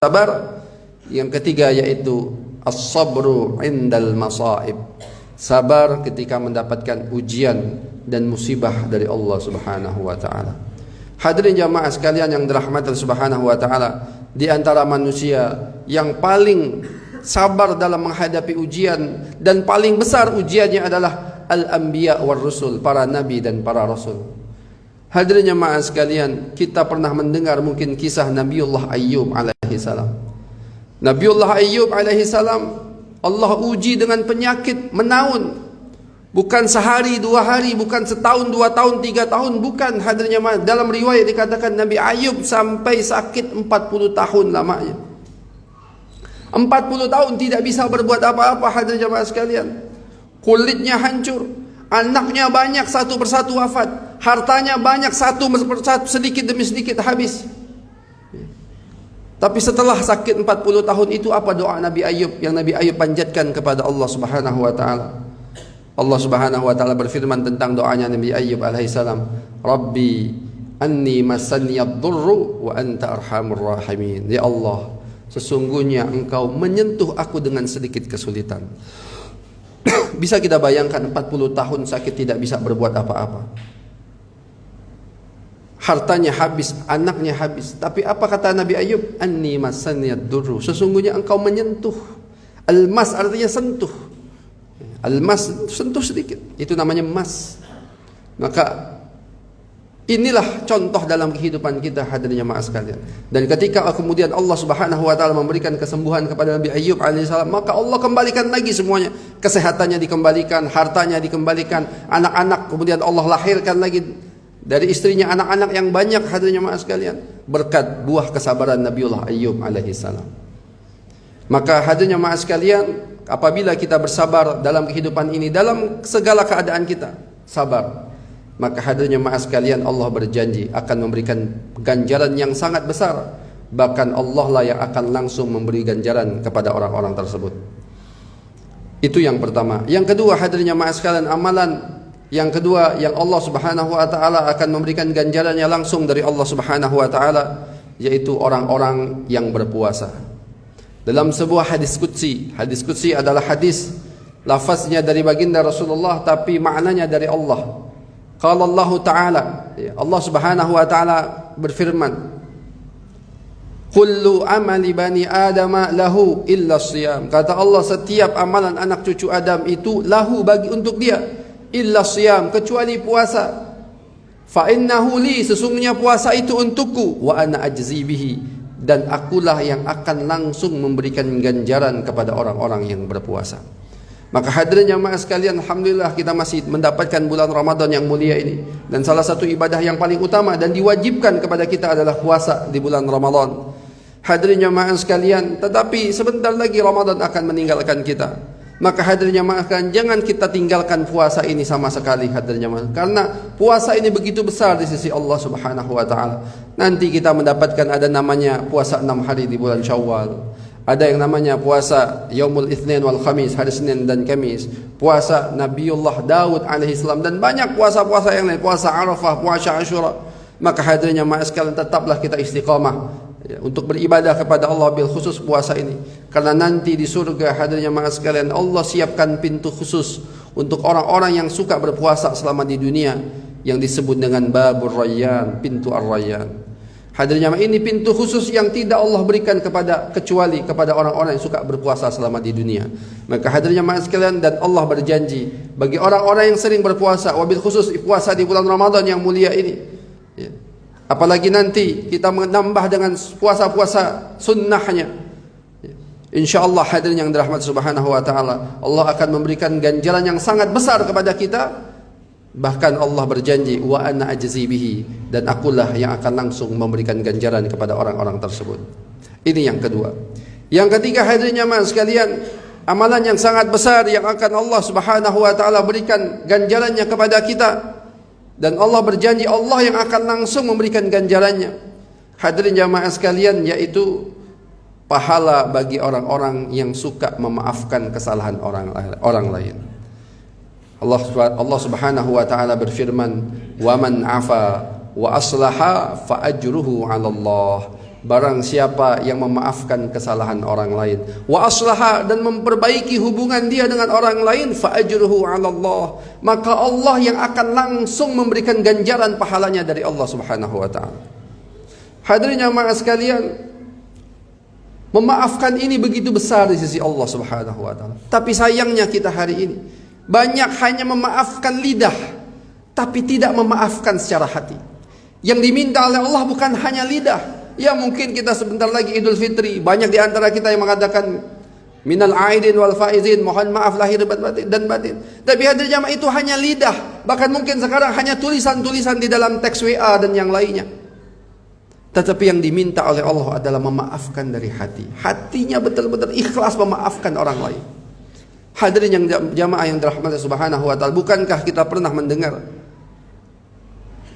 sabar. Yang ketiga yaitu as-sabru indal masaib, sabar ketika mendapatkan ujian dan musibah dari Allah Subhanahu wa taala. Hadirin jamaah sekalian yang dirahmati Allah Subhanahu wa taala, di antara manusia yang paling sabar dalam menghadapi ujian dan paling besar ujiannya adalah al-anbiya war rusul, para nabi dan para rasul. Hadirin jamaah sekalian, kita pernah mendengar mungkin kisah Nabiullah Ayyub alaihi salam. Nabiullah Ayyub alaihi salam Allah uji dengan penyakit menaun. Bukan sehari, 2 hari, bukan setahun, 2 tahun, 3 tahun, bukan. Hadirin jamaah, dalam riwayat dikatakan Nabi Ayyub sampai sakit 40 tahun lamanya. 40 tahun tidak bisa berbuat apa-apa. Hadirin jamaah sekalian, kulitnya hancur, anaknya banyak, satu persatu wafat, hartanya banyak, satu persatu, sedikit demi sedikit habis. Tapi setelah sakit 40 tahun itu, apa doa Nabi Ayyub yang Nabi Ayyub panjatkan kepada Allah Subhanahu wa taala? Allah Subhanahu wa taala berfirman tentang doanya Nabi Ayyub alaihi salam, "Rabbi anni masaniyad dhurru wa anta arhamur rahimin." Ya Allah, sesungguhnya Engkau menyentuh aku dengan sedikit kesulitan. Bisa kita bayangkan 40 tahun sakit tidak bisa berbuat apa-apa. Hartanya habis, anaknya habis. Tapi apa kata Nabi Ayyub? Anni masaniyad dhurru. Sesungguhnya Engkau menyentuh. Al-mas artinya sentuh. Al-mas sentuh sedikit, itu namanya mas. Maka inilah contoh dalam kehidupan kita, hadirin jemaah sekalian. Dan ketika kemudian Allah Subhanahu wa taala memberikan kesembuhan kepada Nabi Ayyub alaihissalam, maka Allah kembalikan lagi semuanya. Kesehatannya dikembalikan, hartanya dikembalikan, anak-anak kemudian Allah lahirkan lagi dari istrinya anak-anak yang banyak, hadirin jemaah sekalian, berkat buah kesabaran Nabiullah Ayyub alaihissalam. Maka hadirin jemaah sekalian, apabila kita bersabar dalam kehidupan ini, dalam segala keadaan kita sabar, maka hadirin jemaah sekalian, Allah berjanji akan memberikan ganjaran yang sangat besar. Bahkan Allah lah yang akan langsung memberi ganjaran kepada orang-orang tersebut. Itu yang pertama. Yang kedua, hadirin jemaah sekalian, amalan yang kedua yang Allah Subhanahu wa taala akan memberikan ganjarannya langsung dari Allah Subhanahu wa taala, yaitu orang-orang yang berpuasa. Dalam sebuah hadis qudsi adalah hadis lafaznya dari baginda Rasulullah tapi maknanya dari Allah. Qala Allah taala, Allah Subhanahu wa taala berfirman, kullu amali bani adama lahu illa siyam. Kata Allah, setiap amalan anak cucu Adam itu lahu, bagi untuk dia, illa siyam, kecuali puasa. Fa innahu li, sesungguhnya puasa itu untukku, wa ana ajzi bihi, dan akulah yang akan langsung memberikan ganjaran kepada orang-orang yang berpuasa. Maka hadirin jamaah sekalian, alhamdulillah kita masih mendapatkan bulan Ramadan yang mulia ini, dan salah satu ibadah yang paling utama dan diwajibkan kepada kita adalah puasa di bulan Ramadan. Hadirin jamaah sekalian, tetapi sebentar lagi Ramadan akan meninggalkan kita. Maka hadirin jamaah sekalian, jangan kita tinggalkan puasa ini sama sekali, hadirin jamaah, karena puasa ini begitu besar di sisi Allah Subhanahu wa taala. Nanti kita mendapatkan ada namanya puasa 6 hari di bulan Syawal. Ada yang namanya puasa Yaumul Itsnin wal Khamis, hari Senin dan Kamis. Puasa Nabiullah Daud alaihissalam, dan banyak puasa-puasa yang lain, puasa Arafah, puasa Asyura. Maka hadirin jamaah sekalian, tetaplah kita istiqamah untuk beribadah kepada Allah, bil khusus puasa ini. Karena nanti di surga, hadirin jamaah sekalian, Allah siapkan pintu khusus untuk orang-orang yang suka berpuasa selama di dunia, yang disebut dengan Babur Rayyan, pintu Ar-Rayyan. Hadirin jamaah, ini pintu khusus yang tidak Allah berikan kecuali kepada orang-orang yang suka berpuasa selama di dunia. Maka hadirin jamaah sekalian, dan Allah berjanji bagi orang-orang yang sering berpuasa, wabil khusus puasa di bulan Ramadan yang mulia ini, ya, apalagi nanti kita menambah dengan puasa-puasa sunnahnya, ya, insyaallah hadirin yang dirahmati Subhanahu wa taala, Allah akan memberikan ganjaran yang sangat besar kepada kita. Bahkan Allah berjanji, wa ana ajzi bihi, dan akulah yang akan langsung memberikan ganjaran kepada orang-orang tersebut. Ini yang kedua. Yang ketiga, hadirin jamaah sekalian, amalan yang sangat besar yang akan Allah Subhanahu wa taala berikan ganjarannya kepada kita, dan Allah berjanji Allah yang akan langsung memberikan ganjarannya, hadirin jamaah sekalian, yaitu pahala bagi orang-orang yang suka memaafkan kesalahan orang lain. Allah Subhanahu wa taala berfirman, "Wa man 'afa wa aslaha fa ajruhu 'ala Allah." barang siapa yang memaafkan kesalahan orang lain, wa aslaha, dan memperbaiki hubungan dia dengan orang lain, fa ajruhu 'ala Allah, maka Allah yang akan langsung memberikan ganjaran pahalanya dari Allah Subhanahu wa taala. Hadirin jamaah sekalian, memaafkan ini begitu besar di sisi Allah Subhanahu wa taala. Tapi sayangnya kita hari ini banyak hanya memaafkan lidah, tapi tidak memaafkan secara hati. Yang diminta oleh Allah bukan hanya lidah. Ya mungkin kita sebentar lagi Idul Fitri, banyak di antara kita yang mengatakan minal aidin wal faizin, mohon maaf lahir dan batin. Tapi hadir jamaah itu hanya lidah. Bahkan mungkin sekarang hanya tulisan-tulisan di dalam teks WA dan yang lainnya. Tetapi yang diminta oleh Allah adalah memaafkan dari hati. Hatinya betul-betul ikhlas memaafkan orang lain. Hadirin yang jamaah yang dirahmati Subhanahu wa taala, bukankah kita pernah mendengar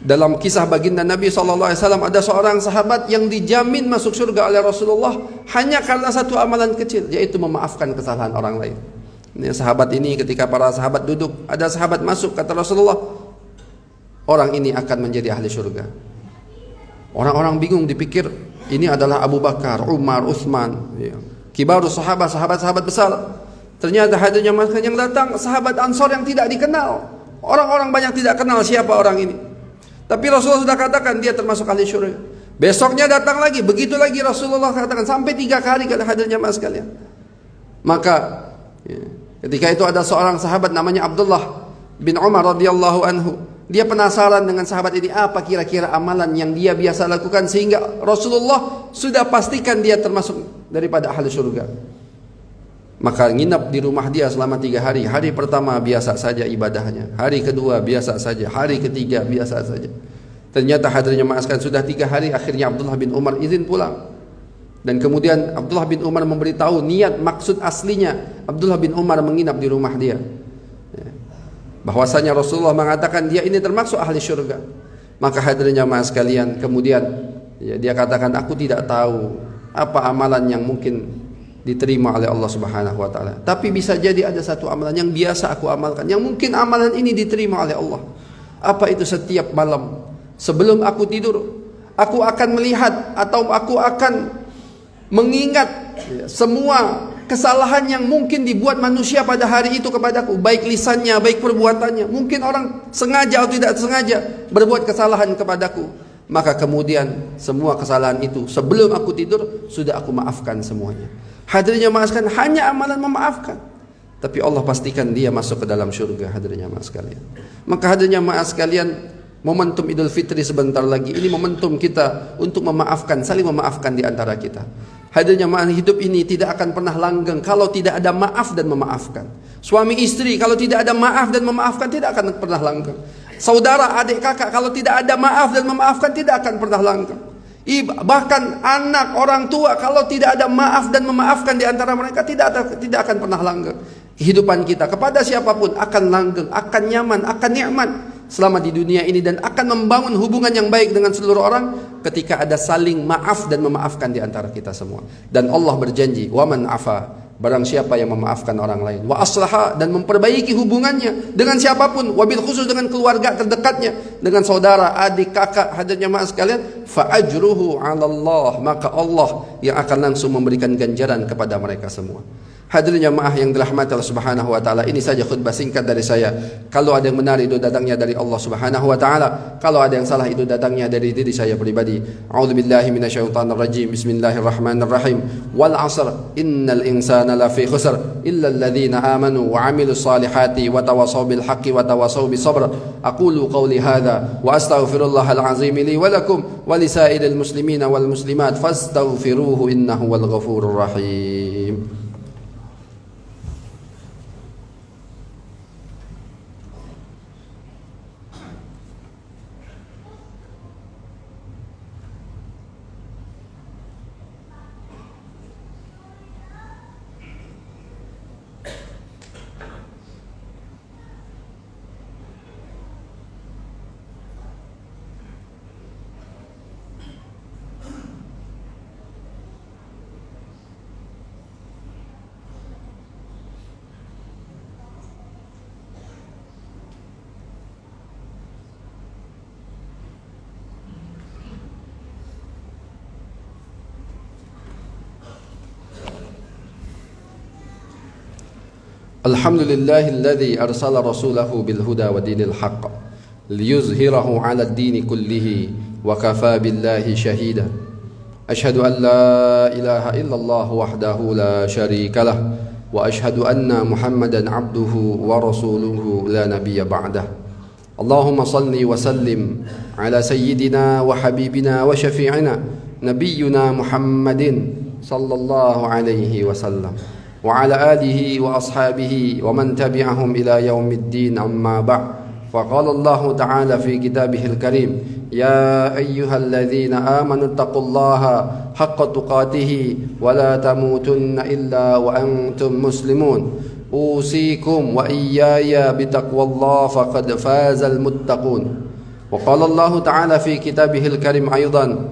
dalam kisah baginda Nabi SAW ada seorang sahabat yang dijamin masuk surga oleh Rasulullah hanya karena satu amalan kecil, yaitu memaafkan kesalahan orang lain. Ini sahabat ini, ketika para sahabat duduk, ada sahabat masuk, kata Rasulullah, orang ini akan menjadi ahli surga. Orang-orang bingung, dipikir ini adalah Abu Bakar, Umar, Utsman, kibarus sahabat, sahabat-sahabat besar. Ternyata hadirnya yang datang sahabat Ansor yang tidak dikenal. Orang-orang banyak tidak kenal siapa orang ini. Tapi Rasulullah sudah katakan dia termasuk ahli surga. Besoknya datang lagi, begitu lagi Rasulullah katakan, sampai 3 kali kata hadirnya mas sekalian. Maka ketika itu ada seorang sahabat namanya Abdullah bin Umar radhiyallahu anhu. Dia penasaran dengan sahabat ini, apa kira-kira amalan yang dia biasa lakukan sehingga Rasulullah sudah pastikan dia termasuk daripada ahli surga. Maka nginap di rumah dia selama 3 hari. Hari pertama biasa saja ibadahnya, hari kedua biasa saja, hari ketiga biasa saja. Ternyata hadirnya maaskan sudah 3 hari, akhirnya Abdullah bin Umar izin pulang. Dan kemudian Abdullah bin Umar memberitahu niat maksud aslinya Abdullah bin Umar menginap di rumah dia, bahwasanya Rasulullah mengatakan dia ini termasuk ahli surga. Maka hadirnya maas sekalian, kemudian dia katakan, aku tidak tahu apa amalan yang mungkin diterima oleh Allah Subhanahu wa taala. Tapi bisa jadi ada satu amalan yang biasa aku amalkan, yang mungkin amalan ini diterima oleh Allah. Apa itu? Setiap malam sebelum aku tidur, aku akan melihat atau aku akan mengingat semua kesalahan yang mungkin dibuat manusia pada hari itu kepadaku, baik lisannya, baik perbuatannya. Mungkin orang sengaja atau tidak sengaja berbuat kesalahan kepadaku. Maka kemudian semua kesalahan itu sebelum aku tidur sudah aku maafkan semuanya. Hadirnya maafkan, hanya amalan memaafkan, tapi Allah pastikan dia masuk ke dalam surga. Hadirnya maaf sekalian. Maka hadirnya maaf sekalian, momentum Idul Fitri sebentar lagi, ini momentum kita untuk memaafkan, saling memaafkan di antara kita. Hadirnya maaf, hidup ini tidak akan pernah langgeng kalau tidak ada maaf dan memaafkan. Suami istri kalau tidak ada maaf dan memaafkan tidak akan pernah langgeng. Saudara, adik, kakak kalau tidak ada maaf dan memaafkan tidak akan pernah langgeng. Bahkan anak, orang tua kalau tidak ada maaf dan memaafkan di antara mereka tidak akan pernah langgeng. Kehidupan kita kepada siapapun akan langgeng, akan nyaman, akan nikmat selama di dunia ini, dan akan membangun hubungan yang baik dengan seluruh orang ketika ada saling maaf dan memaafkan di antara kita semua. Dan Allah berjanji, wa man afa, barang siapa yang memaafkan orang lain, wa aslaha, dan memperbaiki hubungannya dengan siapapun, wabil khusus dengan keluarga terdekatnya, dengan saudara, adik, kakak, hadirnya maaf sekalian, fa ajruhu 'ala Allah, maka Allah yang akan langsung memberikan ganjaran kepada mereka semua. Hadirin jamaah yang dirahmati Allah Subhanahu wa taala, ini saja khutbah singkat dari saya. Kalau ada yang benar itu datangnya dari Allah Subhanahu wa taala, kalau ada yang salah itu datangnya dari diri saya pribadi. A'udzubillahi minasyaitonir rajim. Bismillahirrahmanirrahim. Wal 'asr innal insana lafi khusr illa alladhina amanu wa 'amilus solihati wa tawassaw bil haqqi wa tawassaw bis sabr. Aqulu qawli hadza wa astaghfirullahal azim li wa lakum wa lisairil muslimina wal muslimat fastaghfiruhu innahu wal ghafurur rahim. Alhamdulillahilladzi arsala rasulahu bil huda wa dinil haqq liyuzhirahu 'ala ad-dini kullihi wa kafa billahi shahida. Ashhadu an la ilaha illallah wahdahu la syarika lah wa ashhadu anna Muhammadan 'abduhu wa rasuluhu la nabiyya ba'dah. Allahumma salli wa sallim ala sayyidina wa habibina wa syafi'ina nabiyyuna Muhammadin sallallahu alaihi wasallam wa ala alihi wa ashabihi wa man tabi'ahum ila yaumiddin, amma ba'. Faqala Allah ta'ala fi kitabihil karim, ya ayyuhalladzina amanu taqullaha haqqa tuqatih wa la tamutunna illa wa antum muslimun. Usikum wa iyaya bitaqwallah faqad fazal muttaqun. Wa qala Allah ta'ala fi kitabihil karim aidan,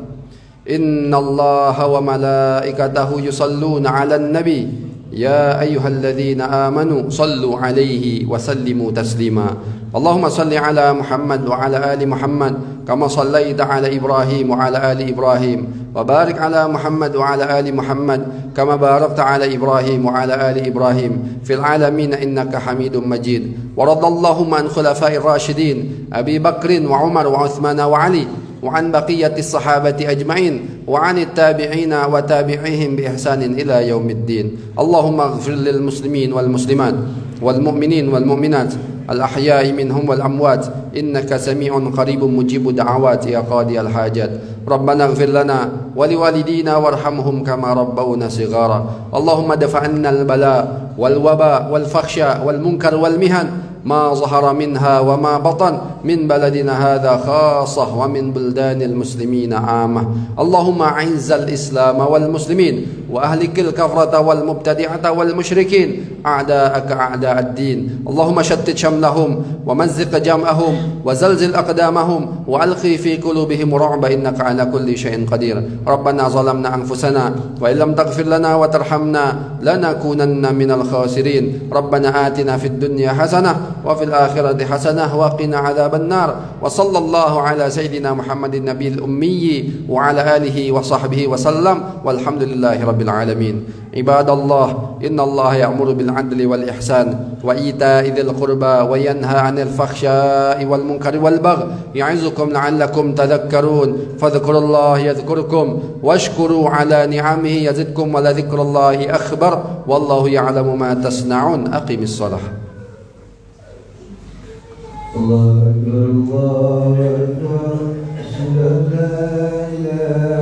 innallaha wa malaikatahu yusalluna 'alan nabi ya ayyuhalladzina amanu sallu 'alaihi wa sallimu taslima. Allahumma salli 'ala Muhammad wa 'ala ali Muhammad kama sallaita 'ala Ibrahim wa 'ala ali Ibrahim wa barik 'ala Muhammad wa 'ala ali Muhammad kama barakta 'ala Ibrahim wa 'ala ali Ibrahim fil 'alamin innaka Hamidum Majid. Wa radallahu an khulafa'ir rasyidin Abi Bakrin wa Umar wa Uthman wa Ali wa an baqiyatis sahabati ajma'in wa 'anit tabi'ina wa tabi'ihim bi ihsanin ila yaumiddin. Allahumma ighfir lil muslimin wal muslimat wal mu'minin wal mu'minat al ahya'i minhum wal amwat innaka sami'un qaribun mujibud da'awat ya qadiyal hajat. Rabbana ighfir lana wa liwalidina warhamhum kama rabbawna shighara. Allahumma dafa'anna al bala wal waba wal fakhsha wal munkar wal mihan ما ظهر منها وما بطن من بلدنا هذا خاصة ومن بلدان المسلمين عامة. اللهم أعز الإسلام والمسلمين وأهلك الكفرة والمبتدعة والمشركين أعداءك أعداء الدين. اللهم شتت شملهم ومزق جمعهم وزلزل أقدامهم وألقي في قلوبهم رعب إنك على كل شيء قدير. ربنا ظلمنا أنفسنا وإن لم تغفر لنا وترحمنا لنكونن من الخاسرين. ربنا آتنا في الدنيا حسنة وفي الآخرة حسنة وقنا عذاب النار. وصلى الله على سيدنا محمد النبي الأمي وعلى آله وصحبه وسلم والحمد لله رب العالمين. عباد الله، إن الله يأمر بالعدل والإحسان وإيتاء ذي القربى وينهى عن الفحشاء والمنكر والبغي يعظكم لعلكم تذكرون. فاذكروا الله يذكركم واشكروا على نعمه يزدكم ولذكر الله أكبر والله يعلم ما تصنعون. أقم الصلاة. الله أكبر الله أكبر أشهد أن لا إله